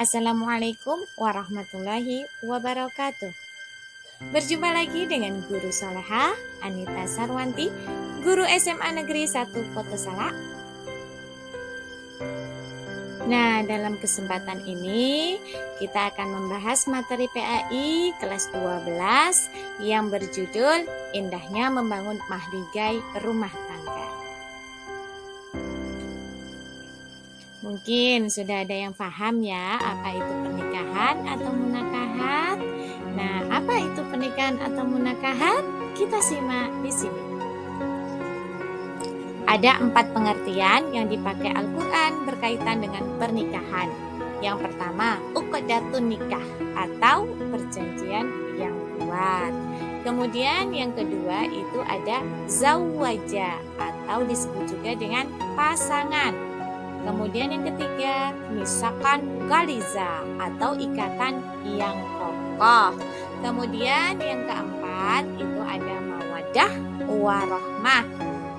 Assalamualaikum warahmatullahi wabarakatuh. Berjumpa lagi dengan Guru Soleha Anita Sarwanti, Guru SMA Negeri 1 Poto Salak. Nah, dalam kesempatan ini kita akan membahas materi PAI kelas 12 yang berjudul Indahnya Membangun Mahligai Rumah Tangga. Mungkin sudah ada yang paham ya apa itu pernikahan atau munakahat. Nah, apa itu pernikahan atau munakahat? Kita simak di sini. Ada 4 pengertian yang dipakai Al-Quran berkaitan dengan pernikahan. Yang pertama, uqdatun nikah atau perjanjian yang kuat. Kemudian yang kedua itu ada zawaja atau disebut juga dengan pasangan. Kemudian yang ketiga, misakan galiza atau ikatan yang kokoh. Kemudian yang keempat itu ada mawaddah warahmah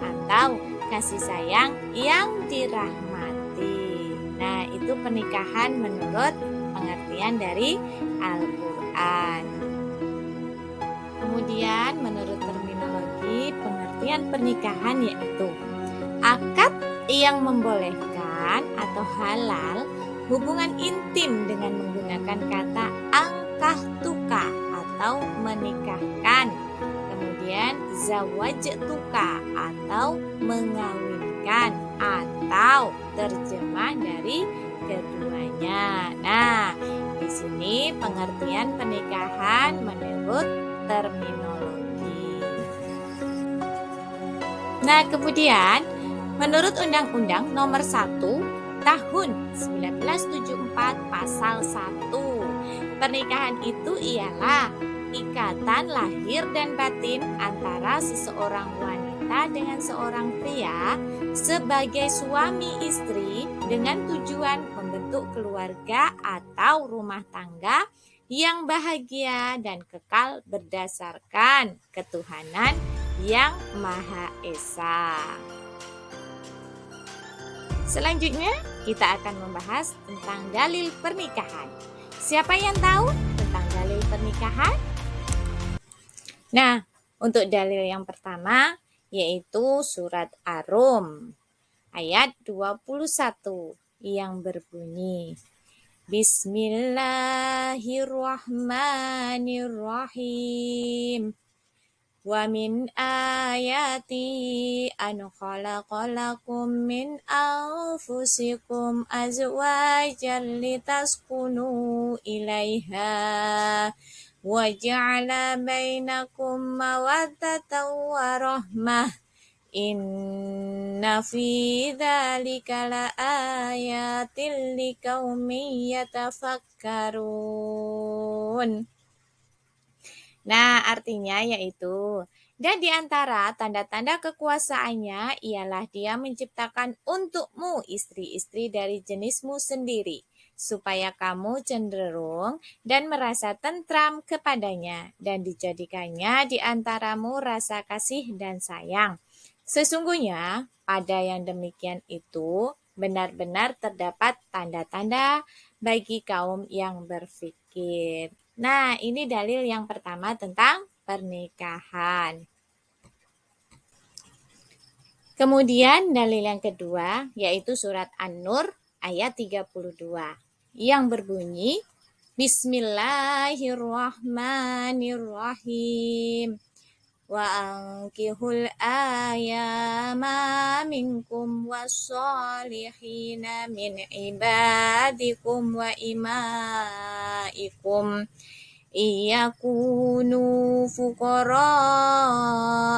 atau kasih sayang yang dirahmati. Nah, itu pernikahan menurut pengertian dari Al-Quran. Kemudian menurut terminologi pengertian pernikahan yaitu akad yang membolehkan atau halal hubungan intim dengan menggunakan kata angkahtuka atau menikahkan. Kemudian zawajtuka atau mengawinkan atau terjemah dari keduanya. Nah, di sini pengertian pernikahan menurut terminologi. Nah, kemudian menurut Undang-Undang Nomor 1 Tahun 1974 Pasal 1, pernikahan itu ialah ikatan lahir dan batin antara seseorang wanita dengan seorang pria sebagai suami istri dengan tujuan membentuk keluarga atau rumah tangga yang bahagia dan kekal berdasarkan ketuhanan yang Maha Esa. Selanjutnya, kita akan membahas tentang dalil pernikahan. Siapa yang tahu tentang dalil pernikahan? Nah, untuk dalil yang pertama yaitu surat Ar-Rum ayat 21 yang berbunyi Bismillahirrahmanirrahim. Wa min ayati an khalaqalakum min anfusikum azwajan litaskunu ilaiha wa ja'ala bainakum mawaddatan wa rahmah inna fi dzalika laayatil liqaumin yatafakkarun. Nah, artinya yaitu, dan di antara tanda-tanda kekuasaannya ialah dia menciptakan untukmu istri-istri dari jenismu sendiri, supaya kamu cenderung dan merasa tentram kepadanya, dan dijadikannya di antaramu rasa kasih dan sayang. Sesungguhnya, pada yang demikian itu, benar-benar terdapat tanda-tanda bagi kaum yang berfikir. Nah, ini dalil yang pertama tentang pernikahan. Kemudian dalil yang kedua yaitu surat An-Nur ayat 32 yang berbunyi Bismillahirrahmanirrahim. Wa ankihul ayama minkum wassalihina min ibadikum wa imaikum iyakunu fuqara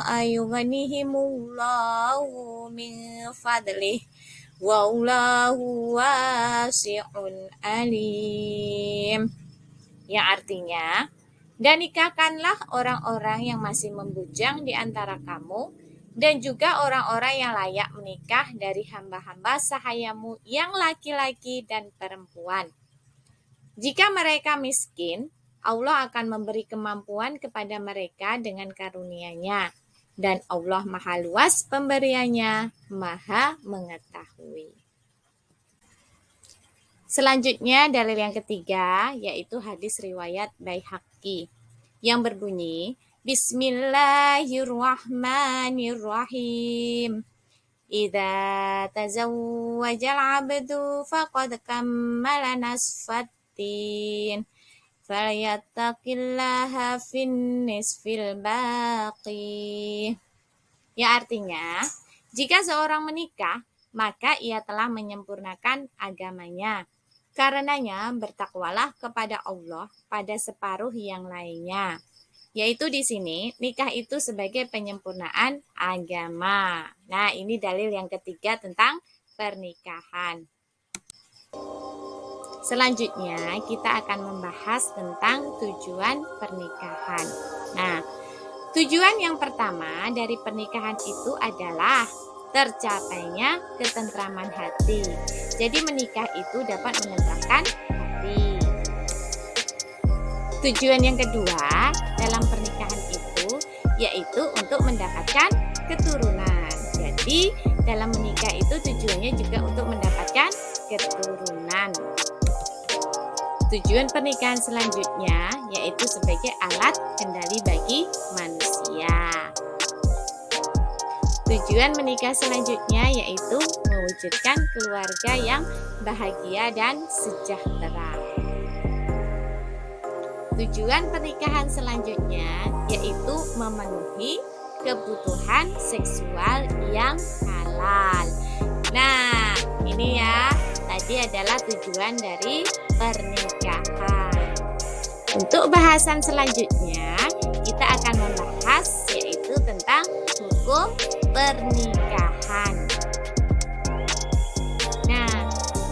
ayughnihimullahu min fadlih wallahu wasi'un alim. Yang artinya, dan nikahkanlah orang-orang yang masih membujang di antara kamu, dan juga orang-orang yang layak menikah dari hamba-hamba sahayamu yang laki-laki dan perempuan. Jika mereka miskin, Allah akan memberi kemampuan kepada mereka dengan karunia-Nya. Dan Allah Maha Luas pemberiannya, Maha Mengetahui. Selanjutnya dalil yang ketiga yaitu hadis riwayat Baihaqi yang berbunyi Bismillahirrahmanirrahim. Idza tazawwajal 'abdu faqad kammala nasfatin falyattaqillaha fin nisfil baqi. Ya artinya, jika seorang menikah, maka ia telah menyempurnakan agamanya. Karenanya bertakwalah kepada Allah pada separuh yang lainnya. Yaitu di sini nikah itu sebagai penyempurnaan agama. Nah, ini dalil yang ketiga tentang pernikahan. Selanjutnya kita akan membahas tentang tujuan pernikahan. Nah, tujuan yang pertama dari pernikahan itu adalah tercapainya ketentraman hati. Jadi menikah itu dapat menenteramkan hati. Tujuan yang kedua dalam pernikahan itu yaitu untuk mendapatkan keturunan. Jadi dalam menikah itu tujuannya juga untuk mendapatkan keturunan. Tujuan pernikahan selanjutnya yaitu sebagai alat kendali bagi manusia. Tujuan menikah selanjutnya yaitu mewujudkan keluarga yang bahagia dan sejahtera. Tujuan pernikahan selanjutnya yaitu memenuhi kebutuhan seksual yang halal. Nah, ini ya, tadi adalah tujuan dari pernikahan. Untuk bahasan selanjutnya, kita akan membahas yaitu tentang hukum pernikahan. Nah,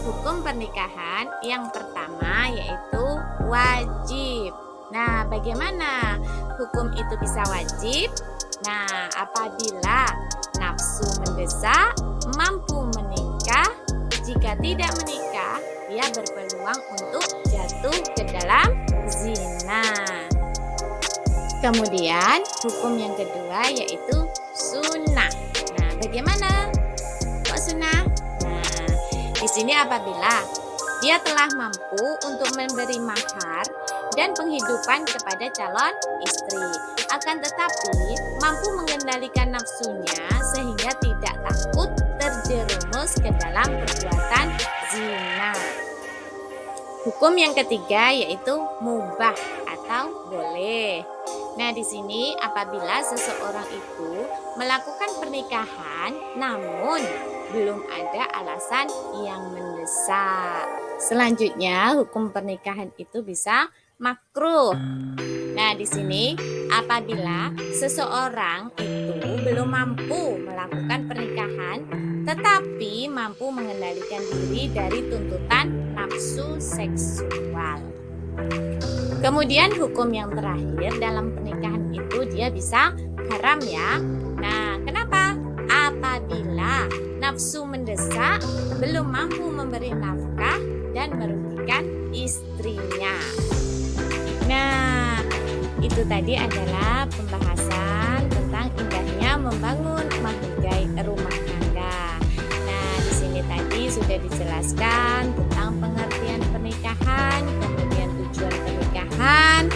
hukum pernikahan yang pertama yaitu wajib. Nah, bagaimana hukum itu bisa wajib? Nah, apabila nafsu mendesak, mampu menikah, jika tidak menikah, dia berpeluang untuk jatuh ke dalam zina. Kemudian, hukum yang kedua yaitu sunnah. Nah, bagaimana? Kok sunnah? Nah, di sini apabila dia telah mampu untuk memberi mahar dan penghidupan kepada calon istri, akan tetapi mampu mengendalikan nafsunya sehingga tidak takut terjerumus ke dalam perbuatan zina. Hukum yang ketiga yaitu mubah atau boleh. Nah, di sini apabila seseorang itu melakukan pernikahan namun belum ada alasan yang mendesak. Selanjutnya, hukum pernikahan itu bisa makruh. Nah, di sini apabila seseorang itu belum mampu melakukan pernikahan tetapi mampu mengendalikan diri dari tuntutan nafsu seksual. Kemudian hukum yang terakhir dalam pernikahan itu dia bisa haram ya. Nah, kenapa? Apabila nafsu mendesak, belum mampu memberi nafkah dan merugikan istrinya. Nah, itu tadi adalah pembahasan tentang indahnya membangun mahligai rumah tangga. Nah, di sini tadi sudah dijelaskan tentang pengertian pernikahan, kemudian tujuan pernikahan,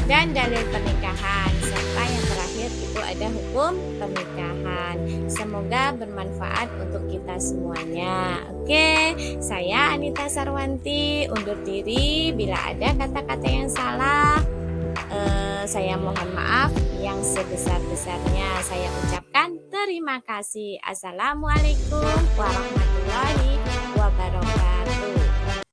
dan dalil pernikahan, serta yang terakhir itu ada hukum pernikahan. Semoga bermanfaat untuk kita semuanya. Oke, saya Anita Sarwanti undur diri. Bila ada kata-kata yang salah, saya mohon maaf yang sebesar-besarnya. Saya ucapkan terima kasih. Assalamualaikum warahmatullahi wabarakatuh.